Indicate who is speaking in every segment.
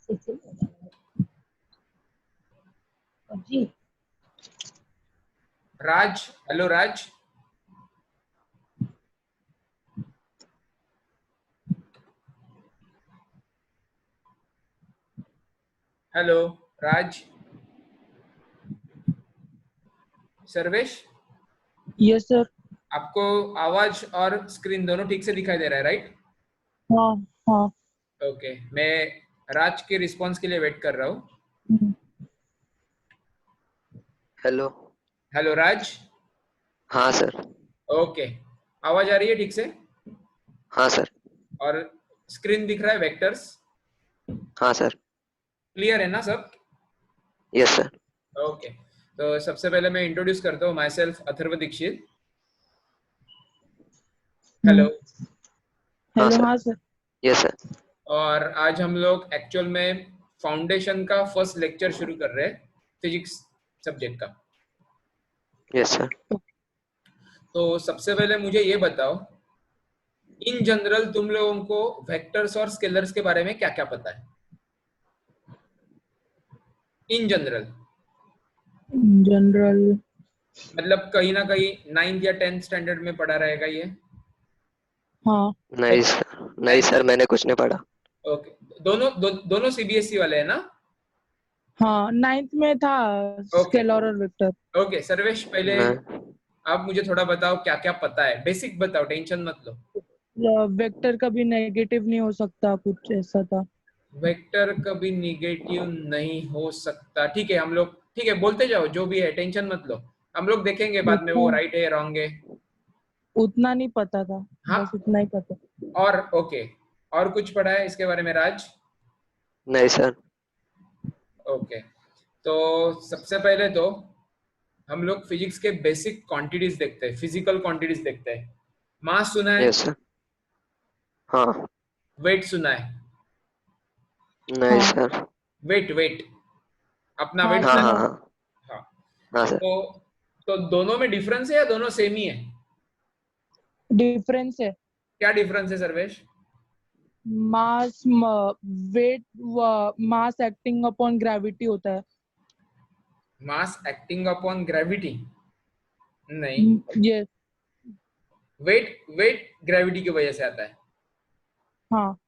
Speaker 1: जी
Speaker 2: Raj, hello Raj. Hello Raj. Sarvesh,
Speaker 1: yes sir.
Speaker 2: आपको आवाज और स्क्रीन दोनों ठीक से दिखाई दे रहा है, राइट?
Speaker 1: हाँ हाँ।
Speaker 2: ओके, मैं राज के रिस्पांस के लिए वेट कर रहा हूँ।
Speaker 3: हेलो।
Speaker 2: हेलो राज।
Speaker 3: हाँ सर।
Speaker 2: ओके, आवाज आ रही है ठीक से?
Speaker 3: हाँ सर।
Speaker 2: और स्क्रीन दिख रहा है, वेक्टर्स
Speaker 3: हाँ सर।
Speaker 2: क्लियर है ना सब?
Speaker 3: Yes sir.
Speaker 2: ओके, तो सबसे पहले मैं इंट्रोड्यूस करता हूँ myself, Atharva Dixit. Hello.
Speaker 3: हाँ
Speaker 1: हेलो।
Speaker 3: सर।
Speaker 1: हाँ सर।
Speaker 3: Yes sir.
Speaker 2: और आज हम लोग एक्चुअल में फाउंडेशन का फर्स्ट लेक्चर शुरू कर रहे हैं, फिजिक्स सब्जेक्ट का।
Speaker 3: Yes sir.
Speaker 2: तो सबसे पहले मुझे ये बताओ, इन जनरल तुम लोगों को वेक्टर्स और स्केलर्स के बारे में क्या क्या पता है? इन जनरल
Speaker 1: जनरल
Speaker 2: मतलब कहीं ना कहीं 9th या 10th स्टैंडर्ड में पढ़ा रहेगा ये।
Speaker 1: हाँ।
Speaker 3: नहीं सर, नहीं सर, मैंने कुछ नहीं पढ़ा।
Speaker 2: ओके, दोनों सीबीएसई वाले हैं ना?
Speaker 1: हाँ, 9th में था
Speaker 2: ओके
Speaker 1: स्केलर और वेक्टर।
Speaker 2: ओके, सर्वेश पहले
Speaker 3: नहीं।
Speaker 2: आप मुझे थोड़ा बताओ क्या क्या पता है, बेसिक बताओ, टेंशन मत लो।
Speaker 1: वेक्टर कभी नेगेटिव नहीं हो सकता, कुछ ऐसा था।
Speaker 2: वेक्टर कभी निगेटिव नहीं हो सकता, ठीक है हम लोग, ठीक है बोलते जाओ जो भी है, टेंशन मत लो, हम लोग देखेंगे बाद में वो
Speaker 1: उतना
Speaker 2: राइट है रॉन्ग है।
Speaker 1: उतना नहीं पता था,
Speaker 2: हाँ,
Speaker 1: बस इतना ही पता।
Speaker 2: और ओके, और कुछ पढ़ा है इसके बारे में राज?
Speaker 3: नहीं सर।
Speaker 2: ओके, तो सबसे पहले तो हम लोग फिजिक्स के बेसिक क्वांटिटीज देखते हैं, फिजिकल क्वांटिटीज देखते हैं। मास सुना है?
Speaker 3: Yes sir. हाँ।
Speaker 2: वेट सुना है?
Speaker 3: नहीं
Speaker 1: हाँ
Speaker 3: सर।
Speaker 2: वेट वेट, अपना
Speaker 1: हाँ
Speaker 2: वेट
Speaker 3: हाँ
Speaker 2: सुना है?
Speaker 3: हाँ
Speaker 1: सुना।
Speaker 3: हाँ।
Speaker 2: हाँ।
Speaker 3: हाँ सर।
Speaker 2: तो दोनों में डिफरेंस है या दोनों सेम ही है?
Speaker 1: डिफरेंस है।
Speaker 2: क्या डिफरेंस है Sarvesh?
Speaker 1: Mass weight mass acting upon gravity होता है।
Speaker 2: मास एक्टिंग अपॉन ग्रेविटी? नहीं,
Speaker 1: ये
Speaker 2: वेट वेट ग्रेविटी की वजह से आता है,
Speaker 1: हाँ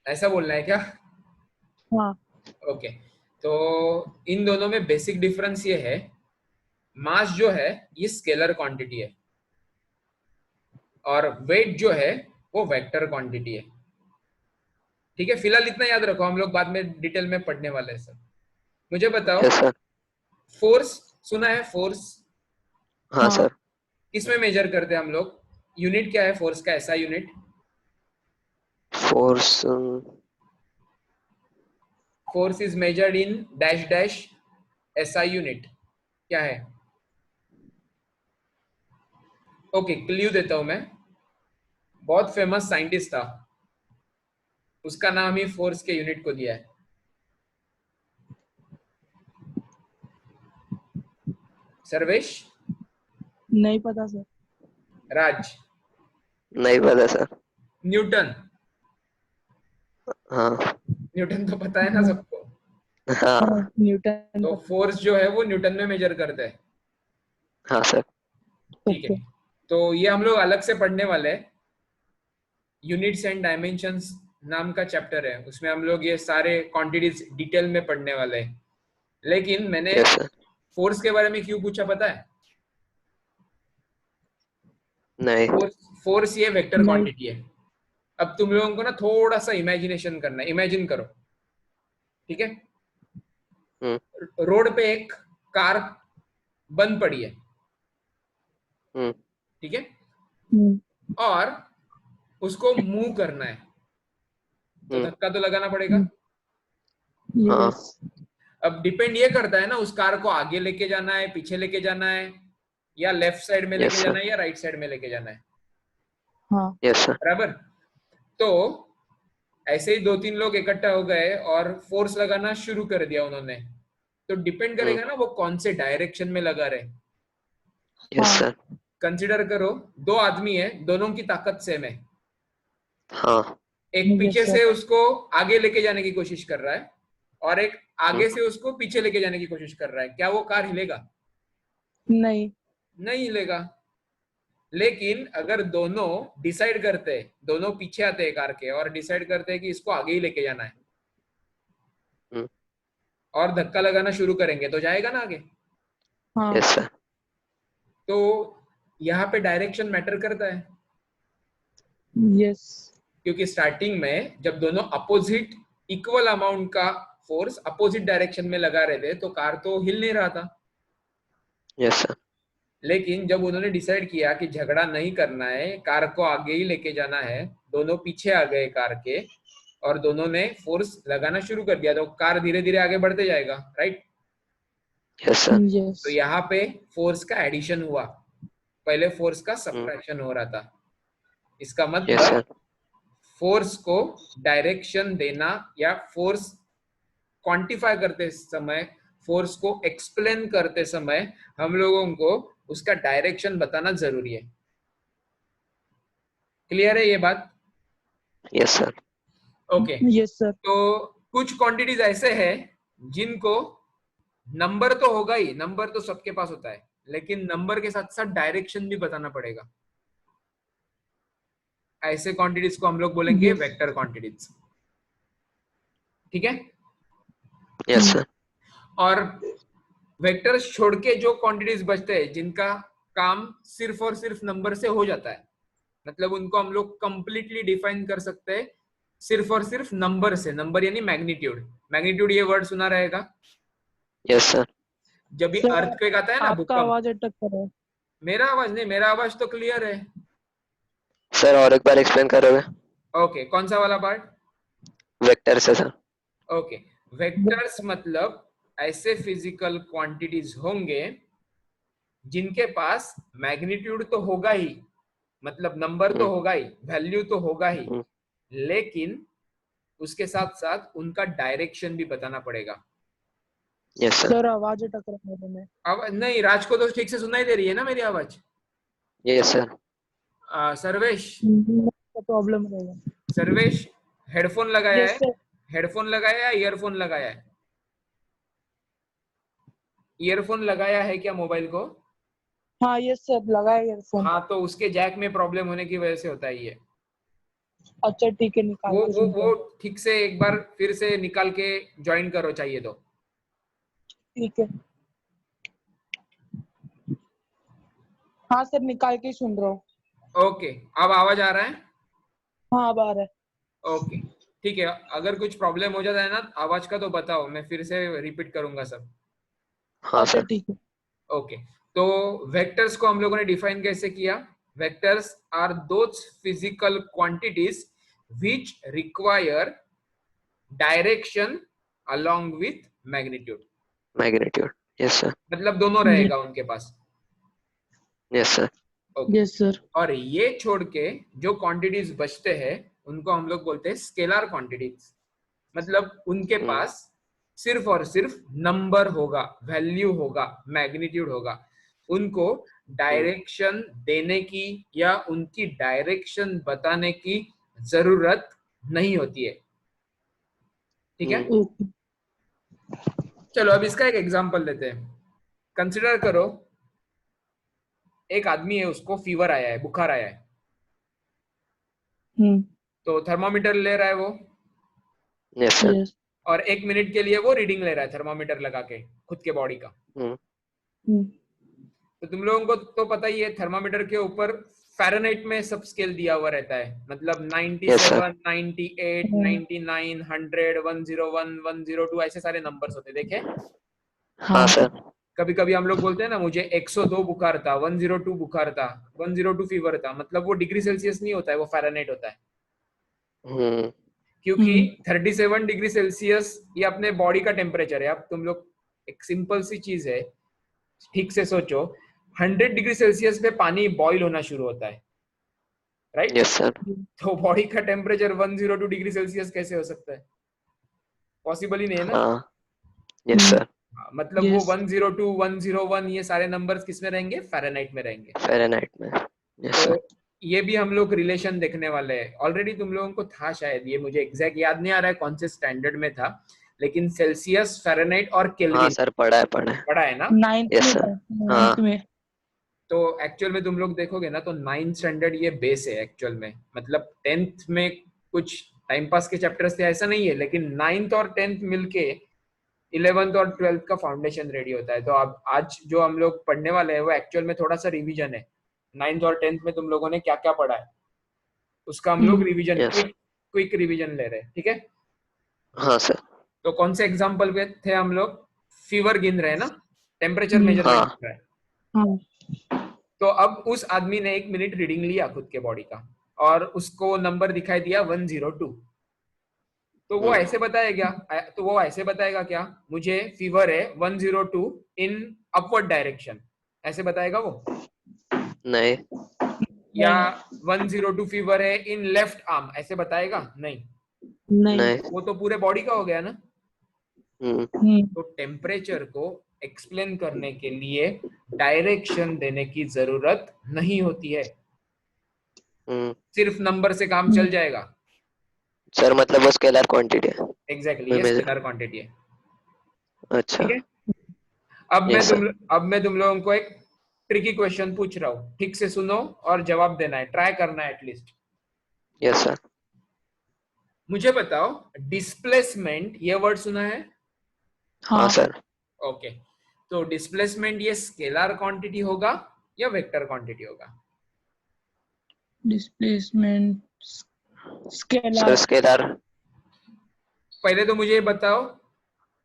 Speaker 2: ऐसा बोलना है क्या?
Speaker 1: हाँ।
Speaker 2: ओके, तो इन दोनों में बेसिक डिफरेंस ये है, मास जो है ये स्केलर क्वांटिटी है और वेट जो है वो वेक्टर क्वांटिटी है। ठीक है, फिलहाल इतना याद रखो, हम लोग बाद में डिटेल में पढ़ने वाले हैं सब। मुझे बताओ,
Speaker 3: यस सर।
Speaker 2: फोर्स सुना है? फोर्स
Speaker 3: हाँ
Speaker 1: हाँ
Speaker 3: सर।
Speaker 2: किसमें मेजर करते हैं हम लोग? यूनिट क्या है फोर्स का, ऐसा unit?
Speaker 3: Force.
Speaker 2: Force is measured in dash dash, ऐसा यूनिट क्या है? ओके, क्ल्यू देता हूं मैं, बहुत फेमस साइंटिस्ट था, उसका नाम ही फोर्स के यूनिट को दिया है। सर्वेश?
Speaker 1: नहीं पता सर।
Speaker 2: राज?
Speaker 3: नहीं पता सर।
Speaker 2: न्यूटन?
Speaker 3: हाँ
Speaker 2: न्यूटन तो पता है ना
Speaker 1: हाँ
Speaker 2: सबको।
Speaker 3: हाँ।
Speaker 1: न्यूटन
Speaker 2: तो
Speaker 1: पता।
Speaker 2: फोर्स जो है वो न्यूटन में मेजर करते हैं।
Speaker 3: हाँ सर।
Speaker 2: ठीक है,
Speaker 1: ओके।
Speaker 2: तो ये हम लोग अलग से पढ़ने वाले हैं, यूनिट्स एंड डायमेंशंस नाम का चैप्टर है, उसमें हम लोग ये सारे क्वांटिटीज डिटेल में पढ़ने वाले हैं। लेकिन मैंने
Speaker 3: यस सर।
Speaker 2: फोर्स के बारे में क्यों पूछा पता है?
Speaker 3: नहीं।
Speaker 2: फोर्स ये वेक्टर
Speaker 1: नहीं।
Speaker 2: क्वांटिटी है। अब तुम लोगों को ना थोड़ा सा इमेजिनेशन करना है, इमेजिन करो, ठीक है?
Speaker 3: हम्म
Speaker 2: रोड पे एक कार बंद पड़ी है,
Speaker 3: हम्म
Speaker 2: ठीक है,
Speaker 1: हम्म,
Speaker 2: और उसको मूव करना है, तो
Speaker 3: हम्म।
Speaker 2: धक्का तो लगाना पड़ेगा।
Speaker 3: हाँ।
Speaker 1: यस।
Speaker 2: अब डिपेंड ये करता है ना, उस कार को आगे लेके जाना है, पीछे लेके जाना है, या लेफ्ट साइड में
Speaker 3: यस
Speaker 2: लेके
Speaker 3: सर।
Speaker 2: जाना है, या राइट साइड में लेके जाना है,
Speaker 1: हाँ।
Speaker 3: Yes sir.
Speaker 2: बराबर? तो ऐसे ही दो तीन लोग इकट्ठा हो गए और फोर्स लगाना शुरू कर दिया उन्होंने, तो डिपेंड
Speaker 3: हम्म।
Speaker 2: करेगा ना वो कौन से डायरेक्शन में लगा रहे।
Speaker 3: यस
Speaker 1: हाँ।
Speaker 3: सर।
Speaker 2: कंसिडर करो, दो आदमी है, दोनों की ताकत सेम है,
Speaker 3: हाँ।
Speaker 2: एक पीछे
Speaker 1: यस सर।
Speaker 2: से उसको आगे लेके जाने की कोशिश कर रहा है, और एक आगे से उसको पीछे लेके जाने की कोशिश कर रहा है, क्या वो कार हिलेगा?
Speaker 1: नहीं।
Speaker 2: नहीं हिलेगा। लेकिन अगर दोनों डिसाइड करते, दोनों पीछे आते हैं कार के और डिसाइड करते हैं कि इसको आगे ही लेके जाना है और धक्का लगाना शुरू करेंगे तो जाएगा ना आगे।
Speaker 1: हाँ।
Speaker 3: Yes sir.
Speaker 2: तो यहाँ पे डायरेक्शन मैटर करता है,
Speaker 1: यस।
Speaker 2: क्योंकि स्टार्टिंग में जब दोनों अपोजिट इक्वल अमाउंट का फोर्स अपोजिट डायरेक्शन में लगा रहे थे तो कार तो हिल नहीं रहा था।
Speaker 3: Yes sir.
Speaker 2: लेकिन जब उन्होंने डिसाइड किया कि झगड़ा नहीं करना है, कार को आगे ही लेके जाना है, दोनों पीछे आ गए कार के और दोनों ने फोर्स लगाना शुरू कर दिया, तो कार धीरे धीरे आगे बढ़ते जाएगा, राइट?
Speaker 3: Yes sir.
Speaker 1: यस।
Speaker 2: तो यहाँ पे फोर्स का एडिशन हुआ, पहले फोर्स का सब्ट्रैक्शन हो रहा था। इसका
Speaker 3: यस
Speaker 2: मतलब
Speaker 3: सर।
Speaker 2: फोर्स को डायरेक्शन देना या फोर्स क्वांटिफाई करते समय, फोर्स को एक्सप्लेन करते समय हम लोगों को उसका डायरेक्शन बताना जरूरी है। क्लियर है ये बात?
Speaker 3: Yes sir.
Speaker 2: Okay.
Speaker 1: Yes sir.
Speaker 2: तो कुछ क्वांटिटीज ऐसे हैं जिनको नंबर तो होगा ही, नंबर तो सबके पास होता है, लेकिन नंबर के साथ साथ डायरेक्शन भी बताना पड़ेगा। ऐसे क्वांटिटीज को हम लोग बोलेंगे
Speaker 1: Yes.
Speaker 2: Vector quantities. ठीक है?
Speaker 3: Yes sir.
Speaker 2: और वेक्टर्स छोड़ के जो क्वांटिटीज बचते हैं जिनका काम सिर्फ और सिर्फ नंबर से हो जाता है, मतलब उनको हम लोग कंप्लीटली डिफाइन कर सकते हैं सिर्फ और सिर्फ नंबर से। नंबर यानी मैग्नीट्यूड। मैग्नीट्यूड ये वर्ड सुना रहेगा
Speaker 3: यस सर।
Speaker 2: जब भी
Speaker 1: सर,
Speaker 2: अर्थक्वेक आता है ना,
Speaker 1: आपका
Speaker 2: भूकंप।
Speaker 1: आवाज अटक कर रहा है।
Speaker 2: मेरा आवाज नहीं, मेरा आवाज तो क्लियर है।
Speaker 3: सर और एक बार एक्सप्लेन करोगे?
Speaker 2: ओके, कौन सा वाला पार्ट?
Speaker 3: वेक्टर से सर।
Speaker 2: ओके, वेक्टर्स मतलब ऐसे फिजिकल क्वांटिटीज होंगे जिनके पास मैग्नीट्यूड तो होगा ही, मतलब नंबर तो होगा ही, वैल्यू तो होगा ही, लेकिन उसके साथ साथ उनका डायरेक्शन भी बताना पड़ेगा।
Speaker 3: Yes sir.
Speaker 1: सर आवाज अटक रहा है तुम्हें।
Speaker 2: अब नहीं, राज को तो ठीक से सुनाई दे रही है ना मेरी आवाज?
Speaker 3: Yes sir.
Speaker 2: सर्वेश,
Speaker 1: प्रॉब्लम रहेगा।
Speaker 2: सर्वेश हेडफोन लगाया
Speaker 1: यस
Speaker 2: है?
Speaker 1: सर।
Speaker 2: हेडफोन लगाया है, ईयरफोन लगाया है? ईयरफोन लगाया है क्या मोबाइल को?
Speaker 1: हाँ यस सर, लगाया ईयरफोन।
Speaker 2: हाँ, तो उसके जैक में प्रॉब्लम होने की वजह से होता है ये।
Speaker 1: अच्छा ठीक है, निकाल के
Speaker 2: वो
Speaker 1: सुनते हैं।
Speaker 2: ठीक से एक बार फिर से निकाल के ज्वाइन करो चाहिए तो।
Speaker 1: ठीक है। हाँ सर, निकाल के ही सुन रहा हूँ।
Speaker 2: ओके, अब आवाज आ रहा है?
Speaker 1: हाँ अब आ रहा है।
Speaker 2: ओके ठीक है। अगर कुछ प्रॉब्लम हो जाता है ना आवाज का तो बताओ, मैं फिर से रिपीट करूंगा सब।
Speaker 3: हाँ
Speaker 1: अच्छा
Speaker 3: सर।
Speaker 1: ठीक है।
Speaker 2: ओके, तो वेक्टर्स को हम लोगों ने डिफाइन कैसे किया? Vectors are those physical quantities which require direction along with magnitude.
Speaker 3: Magnitude. Yes sir.
Speaker 2: मतलब दोनों रहेगा उनके पास।
Speaker 3: Yes sir.
Speaker 2: Okay,
Speaker 1: yes sir.
Speaker 2: और ये छोड़ के जो क्वांटिटीज बचते हैं उनको हम लोग बोलते हैं स्केलर क्वांटिटीज। मतलब उनके पास सिर्फ और सिर्फ नंबर होगा, वैल्यू होगा, मैग्नीट्यूड होगा। उनको डायरेक्शन देने की या उनकी डायरेक्शन बताने की जरूरत नहीं होती है। ठीक है?
Speaker 1: ओके।
Speaker 2: चलो अब इसका एक एग्जांपल लेते हैं। कंसिडर करो एक आदमी है, उसको फीवर आया है, बुखार आया है, तो थर्मामीटर ले रहा है वो,
Speaker 3: यस सर।
Speaker 1: यस।
Speaker 2: और 1 मिनट के लिए वो रीडिंग ले रहा है थर्मामीटर लगा के खुद के बॉडी का। तो तुम लोगों को तो पता ही है थर्मामीटर के ऊपर फ़ारेनहाइट में सब स्केल दिया हुआ रहता है, मतलब 97, 98, 99, 100, 101, 102 ऐसे सारे नंबर्स होते हैं, देखे?
Speaker 3: हाँ सर।
Speaker 2: कभी कभी हम लोग बोलते हैं ना मुझे 102 बुखार था, 102 बुखार था, 102 फीवर था, मतलब वो डिग्री सेल्सियस नहीं होता है, वो फ़ारेनहाइट होता है। क्योंकि 37 डिग्री सेल्सियस ये अपने बॉडी का टेम्परेचर है। अब तुम लोग एक सिंपल सी चीज है, ठीक से सोचो, 100 डिग्री सेल्सियस पे पानी बॉईल होना शुरू होता है, राइट?
Speaker 3: Yes sir.
Speaker 2: तो बॉडी का टेम्परेचर 102 डिग्री सेल्सियस कैसे हो सकता है? पॉसिबल ही नहीं है ना।
Speaker 3: हाँ। Yes sir.
Speaker 2: मतलब वो 102, 101 ये सारे नंबर्स किस में रहेंगे? फ़ारेनहाइट में रहेंगे।
Speaker 3: फ़ारेनहाइट में। Yes sir.
Speaker 2: तो ये भी हम लोग रिलेशन देखने वाले हैं। ऑलरेडी तुम लोगों को था शायद, ये मुझे एग्जैक्ट याद नहीं आ रहा है कौन से स्टैंडर्ड में था, लेकिन सेल्सियस, फ़ारेनहाइट और
Speaker 3: हाँ
Speaker 2: केल्विन
Speaker 3: सर, पढ़ा है
Speaker 2: पढ़ा है ना?
Speaker 1: नाइन्थ
Speaker 3: यस
Speaker 1: में
Speaker 3: सर।
Speaker 1: था,
Speaker 3: हाँ
Speaker 1: नाइन्थ में।
Speaker 2: तो एक्चुअल में तुम लोग देखोगे ना तो 9th स्टैंडर्ड ये बेस है एक्चुअल में, मतलब 10th में कुछ टाइम पास के चैप्टर्स थे ऐसा नहीं है, लेकिन 9th और 10th मिलके 11th और 12th का फाउंडेशन रेडी होता है। तो अब आज जो हम लोग पढ़ने वाले हैं वो एक्चुअल में थोड़ा सा रिवीजन है। 9th और 10th में तुम लोगों ने क्या क्या पढ़ा है उसका हम लोग रिवीजन,
Speaker 3: यस
Speaker 2: क्विक रिवीजन ले रहे हैं, ठीक है?
Speaker 3: हाँ सर।
Speaker 2: तो कौन से एग्जाम्पल पे थे हम लोग? फीवर गिन रहे हैं ना, टेम्परेचर मेजरमेंट
Speaker 3: हाँ
Speaker 2: कर रहे हैं।
Speaker 1: हाँ
Speaker 2: तो अब उस आदमी ने 1 मिनट रीडिंग लिया खुद के बॉडी का और उसको नंबर दिखाई दिया 102। तो वो ऐसे बताएगा, तो वो ऐसे बताएगा क्या, मुझे फीवर है 102 इन अपवर्ड डायरेक्शन, ऐसे बताएगा वो?
Speaker 3: नहीं
Speaker 2: या
Speaker 1: नहीं
Speaker 2: 102 फीवर है इन लेफ्ट आर्म, ऐसे बताएगा? नहीं,
Speaker 1: नहीं।
Speaker 3: नहीं।
Speaker 2: वो तो पूरे बॉडी का हो गया ना।
Speaker 3: हम्म
Speaker 2: तो टेम्परेचर को एक्सप्लेन करने के लिए डायरेक्शन देने की जरूरत नहीं होती है, सिर्फ नंबर से काम चल जाएगा।
Speaker 3: सर मतलब वो स्केलर क्वांटिटी है।
Speaker 2: एग्जैक्टली,
Speaker 3: मैं
Speaker 2: ये
Speaker 3: मेजर।
Speaker 2: स्केलर क्वांटिटी है,
Speaker 3: अच्छा।
Speaker 2: ठीक है?
Speaker 3: Yes sir.
Speaker 2: अब मैं तुम लोगों को एक ट्रिकी क्वेश्चन पूछ रहा हूँ, ठीक से सुनो और जवाब देना है, ट्राई करना है एटलीस्ट।
Speaker 3: Yes sir.
Speaker 2: मुझे बताओ, डिस्प्लेसमेंट ये वर्ड सुना है?
Speaker 3: हाँ
Speaker 1: हाँ।
Speaker 3: सर।
Speaker 2: ओके, तो डिस्प्लेसमेंट ये स्केलर क्वांटिटी होगा या वेक्टर क्वांटिटी होगा?
Speaker 1: Displacement
Speaker 3: sir
Speaker 1: scalar.
Speaker 3: स्केलर।
Speaker 2: पहले तो मुझे ये बताओ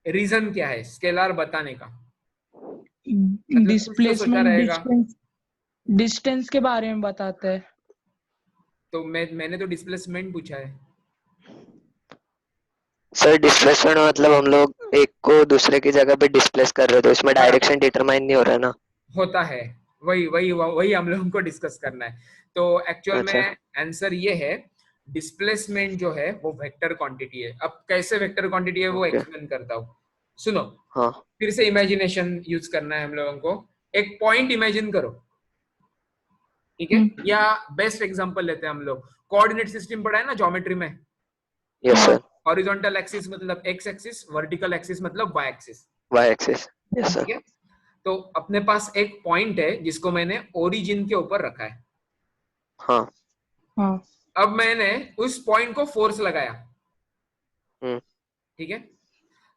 Speaker 2: रीजन क्या है स्केलर बताने का, मतलब कुछ तो सोचा
Speaker 1: डिस्प्लेसमेंट
Speaker 2: रहेगा।
Speaker 1: डिस्टेंस, डिस्टेंस के बारे में बताते हैं।
Speaker 2: तो मैंने तो डिस्प्लेसमेंट पूछा है।
Speaker 3: सर डिस्प्लेसमेंट मतलब हम लोग एक को दूसरे की जगह पे डिस्प्लेस कर रहे हो, तो इसमें
Speaker 2: बराबर,
Speaker 3: डायरेक्शन डिटरमाइन नहीं हो रहा है ना।
Speaker 2: होता है, वही वही वही हम लोगों को डिस्कस करना है। तो एक्चुअल
Speaker 3: अच्छा।
Speaker 2: में आंसर ये है, डिस्प्लेसमेंट जो है वो वेक्टर क्वांटिटी है। अब कैसे वेक्टर क्वांटिटी है वो
Speaker 3: ओके।
Speaker 2: एक्सप्लेन करता हूँ, सुनो।
Speaker 3: हाँ
Speaker 2: फिर से इमेजिनेशन यूज करना है हम लोगों को। एक पॉइंट इमेजिन करो, ठीक है? या बेस्ट एग्जांपल लेते हैं हम लोग, कोऑर्डिनेट सिस्टम पढ़ा है ना ज्योमेट्री में।
Speaker 3: यस
Speaker 1: हाँ
Speaker 3: सर।
Speaker 2: हॉरिजॉन्टल एक्सिस मतलब एक्स एक्सिस, वर्टिकल एक्सिस मतलब y axis,
Speaker 3: y axis. Yes
Speaker 2: ठीक
Speaker 3: सर।
Speaker 2: है? तो अपने पास एक पॉइंट है जिसको मैंने ओरिजिन के ऊपर रखा है।
Speaker 3: हाँ।
Speaker 1: हाँ
Speaker 2: अब मैंने उस पॉइंट को फोर्स लगाया,
Speaker 3: हम्म
Speaker 2: ठीक है?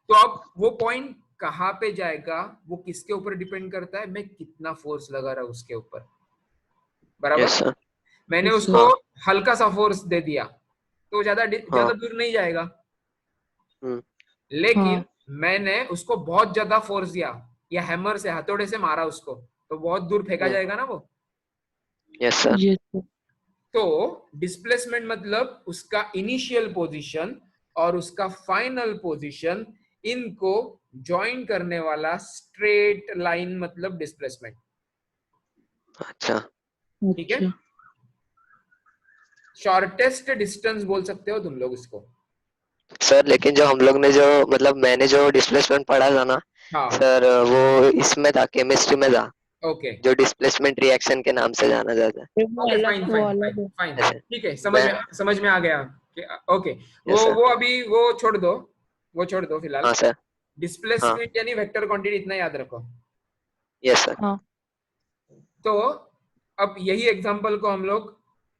Speaker 2: तो अब वो पॉइंट कहाँ पे जाएगा वो किसके ऊपर डिपेंड करता है, मैं कितना फोर्स लगा रहा हूं उसके ऊपर, बराबर?
Speaker 3: Yes sir.
Speaker 2: मैंने
Speaker 1: यस
Speaker 2: उसको
Speaker 1: सर।
Speaker 3: हाँ
Speaker 2: हल्का सा फोर्स दे दिया तो ज्यादा
Speaker 3: हाँ।
Speaker 2: ज्यादा दूर नहीं जाएगा,
Speaker 3: हम्म
Speaker 2: लेकिन
Speaker 1: हाँ
Speaker 2: मैंने उसको बहुत ज्यादा फोर्स दिया या हैमर से, हथौड़े से मारा उसको, तो बहुत दूर फेंका जाएगा ना वो।
Speaker 3: Yes sir.
Speaker 1: Yes sir.
Speaker 2: तो डिस्प्लेसमेंट मतलब उसका इनिशियल पोजीशन और उसका फाइनल पोजीशन, इनको ज्वाइन करने वाला स्ट्रेट लाइन मतलब डिस्प्लेसमेंट,
Speaker 3: अच्छा।
Speaker 2: ठीक है?
Speaker 1: अच्छा।
Speaker 2: शॉर्टेस्ट डिस्टेंस बोल सकते हो तुम लोग इसको।
Speaker 3: सर लेकिन जो हम लोग ने जो मतलब मैंने जो डिस्प्लेसमेंट पढ़ा था ना
Speaker 2: हाँ,
Speaker 3: सर, वो इसमें था, केमिस्ट्री में था,
Speaker 2: ओके
Speaker 3: जो डिस्प्लेसमेंट रिएक्शन के नाम से जाना जाता है।
Speaker 1: वो
Speaker 2: ओके,
Speaker 1: अलग,
Speaker 2: फाइन
Speaker 1: वो
Speaker 2: फाइन फाइन
Speaker 1: अलग है।
Speaker 2: फाइन,
Speaker 3: ऐसे
Speaker 2: ठीक है,
Speaker 3: मैं।
Speaker 2: समझ में आ गया ओके।
Speaker 3: Yes sir.
Speaker 2: वो अभी वो छोड़ दो, वो छोड़ दो फिलहाल।
Speaker 3: हाँ सर। हाँ।
Speaker 2: डिस्प्लेसमेंट यानी वेक्टर क्वांटिटी, इतना याद रखो।
Speaker 3: Yes sir.
Speaker 1: हाँ
Speaker 2: तो अब यही एग्जांपल को हम लोग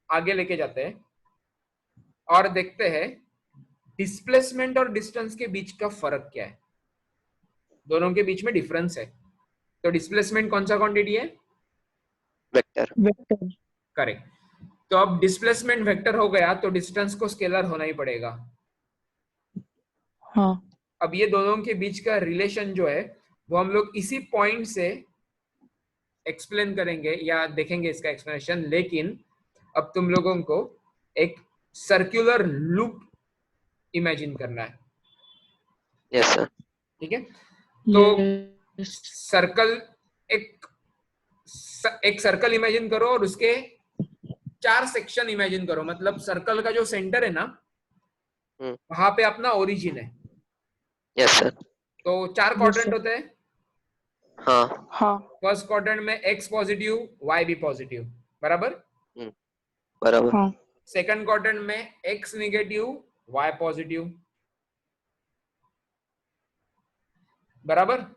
Speaker 2: आगे लेके जाते हैं और देखते हैं डिस्प्लेसमेंट और डिस्टेंस के बीच का फर्क क्या है, दोनों के बीच में डिफरेंस है। तो डिस्प्लेसमेंट कौन सा क्वांटिटी है?
Speaker 3: वेक्टर।
Speaker 1: वेक्टर।
Speaker 2: करेक्ट। तो अब डिस्प्लेसमेंट वेक्टर हो गया तो डिस्टेंस को स्केलर होना ही पड़ेगा।
Speaker 1: हाँ
Speaker 2: अब ये दोनों के बीच का रिलेशन जो है वो हम लोग इसी पॉइंट से एक्सप्लेन करेंगे या देखेंगे इसका एक्सप्लेनेशन, लेकिन अब तुम लोगों को एक सर्कुलर लूप इमेजिन करना है,
Speaker 3: यस सर।
Speaker 2: ठीक है? तो
Speaker 1: यस।
Speaker 2: सर्कल, एक एक सर्कल इमेजिन करो और उसके 4 सेक्शन इमेजिन करो, मतलब सर्कल का जो सेंटर है ना वहां पे अपना ओरिजिन है।
Speaker 3: Yes sir.
Speaker 2: तो 4
Speaker 1: यस
Speaker 2: क्वाड्रेंट
Speaker 1: सर।
Speaker 2: होते हैं।
Speaker 3: हाँ।
Speaker 1: हाँ
Speaker 2: फर्स्ट क्वाड्रेंट में एक्स पॉजिटिव वाई भी पॉजिटिव, बराबर?
Speaker 3: हम्म, बराबर।
Speaker 1: हाँ
Speaker 2: सेकंड क्वाड्रेंट में एक्स निगेटिव वाई पॉजिटिव, बराबर।